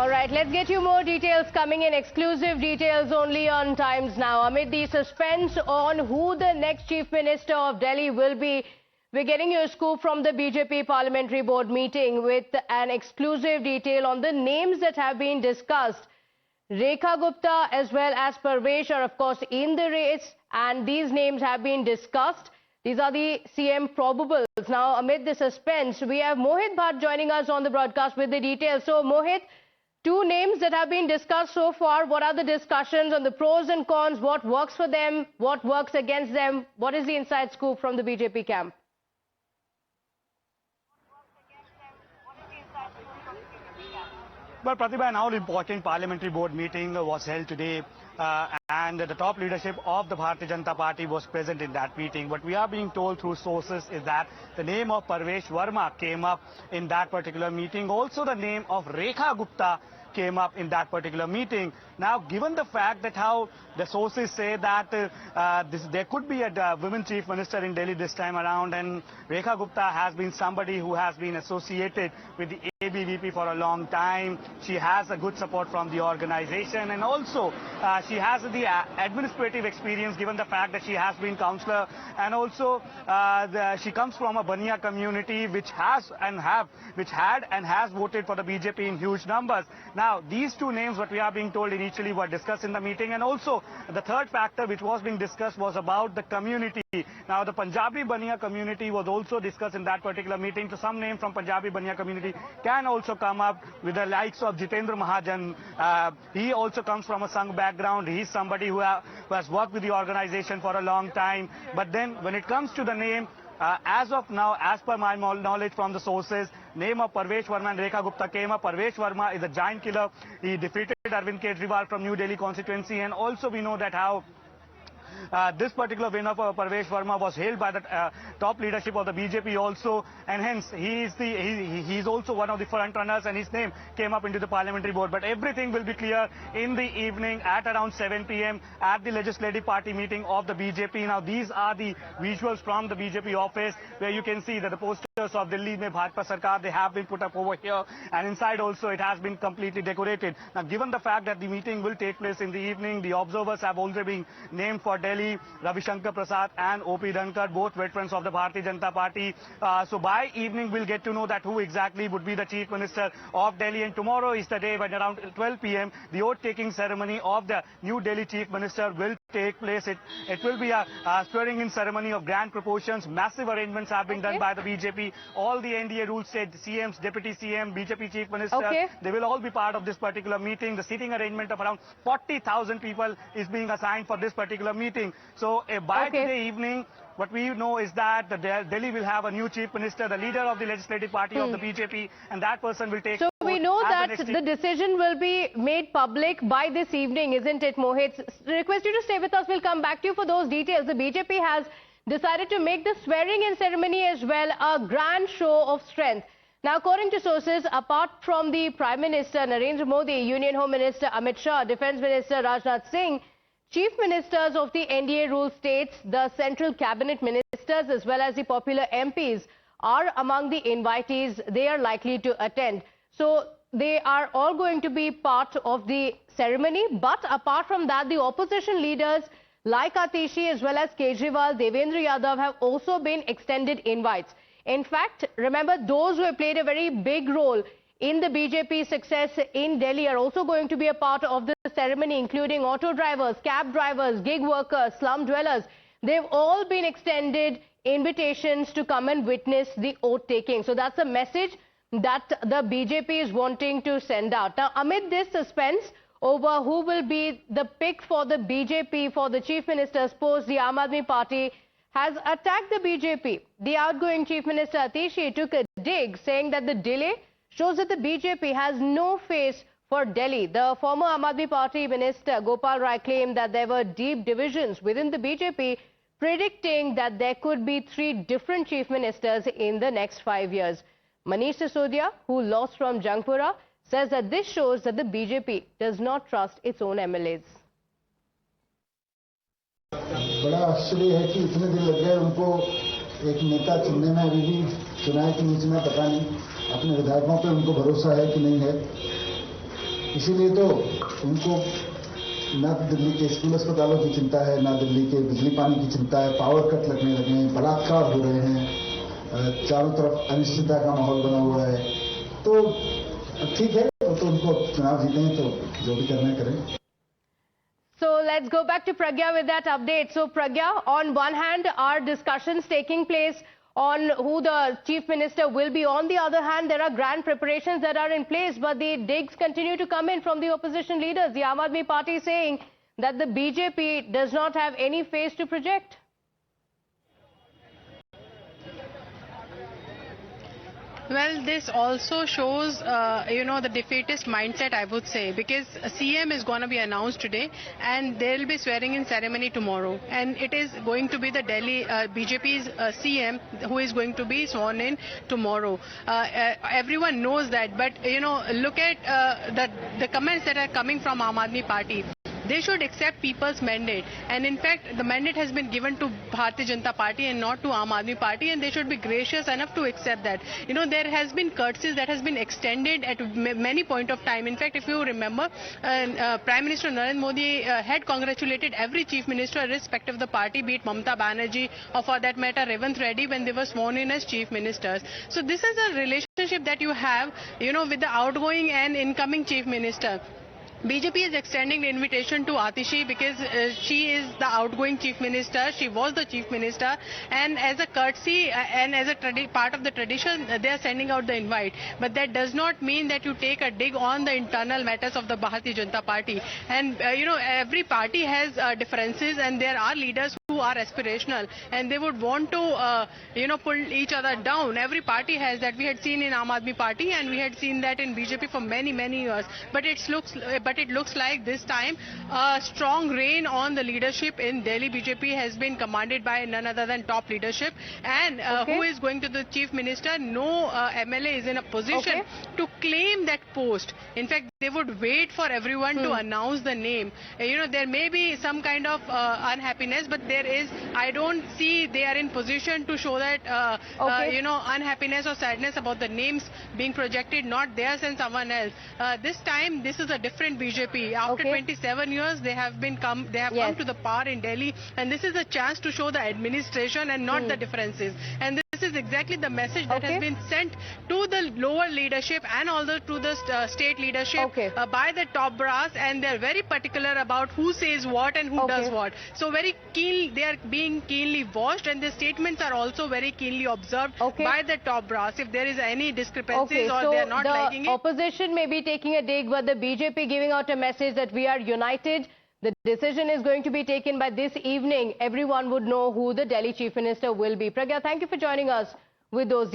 All right, let's get you more details coming in. Exclusive details only on Times Now. Amid the suspense on who the next Chief Minister of Delhi will be, we're getting you a scoop from the BJP Parliamentary Board meeting with an exclusive detail on the names that have been discussed. Rekha Gupta as well as Parvesh are of course in the race, and these names have been discussed. These are the CM probables. Now, amid the suspense, we have Mohit Bhatt joining us on the broadcast with the details. So, Mohit, two names that have been discussed so far. What are the discussions on the pros and cons? What works for them? What works against them? What is the inside scoop from the BJP camp? Well, Pratibha, an all-important parliamentary board meeting was held today, and the top leadership of the Bharatiya Janata Party was present in that meeting. What we are being told through sources is that the name of Parvesh Verma came up in that particular meeting. Also, the name of Rekha Gupta came up in that particular meeting. Now, given the fact that how the sources say that there could be a women chief minister in Delhi this time around, and Rekha Gupta has been somebody who has been associated with the ABVP for a long time. She has a good support from the organization, and also she has the administrative experience given the fact that she has been councillor, and also she comes from a Bania community which had and has voted for the BJP in huge numbers. Now, these two names, what we are being told initially, were discussed in the meeting, and also the third factor which was being discussed was about the community. Now, the Punjabi Bania community was also discussed in that particular meeting. So, some name from Punjabi Bania community can also come up, with the likes of Jitendra Mahajan. He also comes from a Sangh background. He's somebody who has worked with the organization for a long time. But then, when it comes to the name, as of now, as per my knowledge from the sources, name of Parvesh Verma and Rekha Gupta came up. Parvesh Verma is a giant killer. He defeated Arvind Kejriwal from New Delhi constituency, and also we know that how this particular win of Parvesh Verma was hailed by the top leadership of the BJP also, and hence he's also one of the front runners, and his name came up into the parliamentary board. But everything will be clear in the evening at around 7 p.m. at the legislative party meeting of the BJP. Now, these are the visuals from the BJP office, where you can see that the posters of Delhi Mein Bhajpa Sarkar, they have been put up over here, and inside also it has been completely decorated. Now, given the fact that the meeting will take place in the evening, the observers have already been named for Delhi: Ravi Shankar Prasad and O.P. Dhankar, both veterans of the Bharatiya Janata Party. So by evening, we'll get to know that who exactly would be the Chief Minister of Delhi. And tomorrow is the day when around 12 p.m. the oath-taking ceremony of the new Delhi Chief Minister will take place. It will be a swearing-in ceremony of grand proportions. Massive arrangements have been done by the BJP. All the NDA rule state CMs, Deputy CM, BJP Chief Minister, they will all be part of this particular meeting. The seating arrangement of around 40,000 people is being assigned for this particular meeting. So by today evening, what we know is that Delhi will have a new Chief Minister, the leader of the legislative party of the BJP, and that person will take. So we know that the decision will be made public by this evening, isn't it, Mohit? Request you to stay with us. We'll come back to you for those details. The BJP has decided to make the swearing-in ceremony as well a grand show of strength. Now, according to sources, apart from the Prime Minister Narendra Modi, Union Home Minister Amit Shah, Defence Minister Rajnath Singh, Chief Ministers of the NDA rule states, the Central Cabinet Ministers as well as the popular MPs are among the invitees. They are likely to attend. So they are all going to be part of the ceremony. But apart from that, the opposition leaders like Atishi as well as Kejriwal, Devendra Yadav have also been extended invites. In fact, remember, those who have played a very big role in the BJP success in Delhi are also going to be a part of the ceremony, including auto drivers, cab drivers, gig workers, slum dwellers. They've all been extended invitations to come and witness the oath taking. So that's a message that the BJP is wanting to send out. Now, amid this suspense over who will be the pick for the BJP for the Chief Minister's post, the Aam Aadmi Party has attacked the BJP. The outgoing Chief Minister Atishi took a dig, saying that the delay shows that the BJP has no face for Delhi. The former Aam Aadmi Party Minister Gopal Rai claimed that there were deep divisions within the BJP, predicting that there could be 3 different Chief Ministers in the next 5 years. Manish Sisodia, who lost from Jangpura, says that this shows that the BJP does not trust its own MLAs. बड़ा आश्चर्य है कि इतने दिन लग गए उनको एक नेता चुनने में। अभी भी चुनाव की नीति में पता नहीं अपने विधायकों पे उनको भरोसा है कि नहीं है। इसीलिए तो उनको ना दिल्ली के स्कूल अस्पतालों की चिंता है, ना दिल्ली के बिजली पानी की चिंता है, पावर कट लगने लगे हैं, बलात्कार हो रहे हैं, चारों तरफ अनिश्चितता का माहौल बना हुआ है। तो ठीक है, तो उनको चुनाव जीते हैं तो जो भी करना है करें। So let's go back to Pragya with that update. So Pragya, on one hand, are discussions taking place on who the chief minister will be. On the other hand, there are grand preparations that are in place, but the digs continue to come in from the opposition leaders. The Aam Aadmi Party saying that the BJP does not have any face to project. Well, this also shows, the defeatist mindset, I would say, because CM is going to be announced today and there will be swearing-in ceremony tomorrow. And it is going to be the Delhi BJP's CM who is going to be sworn in tomorrow. Everyone knows that, but, look at the comments that are coming from Aam Aadmi Party. They should accept people's mandate, and in fact the mandate has been given to Bharatiya Janata Party and not to Aam Aadmi Party, and they should be gracious enough to accept that. There has been courtesies that has been extended at many point of time. In fact, if you remember, Prime Minister Narendra Modi had congratulated every chief minister irrespective of the party, be it Mamata Banerjee or for that matter Revanth Reddy, when they were sworn in as chief ministers. So this is a relationship that you have, with the outgoing and incoming chief minister. BJP is extending the invitation to Atishi because she is the outgoing chief minister. She was the chief minister, and as a courtesy and as a part of the tradition, they are sending out the invite. But that does not mean that you take a dig on the internal matters of the Bharatiya Janata Party. And every party has differences, and there are leaders who are aspirational and they would want to pull each other down. Every party has that. We had seen in Aam Aadmi Party and we had seen that in BJP for many years. But it looks like this time a strong reign on the leadership in Delhi BJP has been commanded by none other than top leadership, and who is going to the chief minister. No MLA is in a position to claim that post. In fact, they would wait for everyone to announce the name. There may be some kind of unhappiness, but I don't see they are in position to show that unhappiness or sadness about the names being projected, not theirs and someone else. This time this is a different BJP. After 27 years they have come to the power in Delhi, and this is a chance to show the administration and not the differences. And this is exactly the message that has been sent to the lower leadership and also to the state leadership by the top brass, and they are very particular about who says what and who does what. So very keen, they are being keenly watched, and the statements are also very keenly observed by the top brass. If there is any discrepancies or so they are not liking it. The opposition may be taking a dig, but the BJP giving out a message that we are united. The decision is going to be taken by this evening. Everyone would know who the Delhi Chief Minister will be. Pragya, thank you for joining us with those details.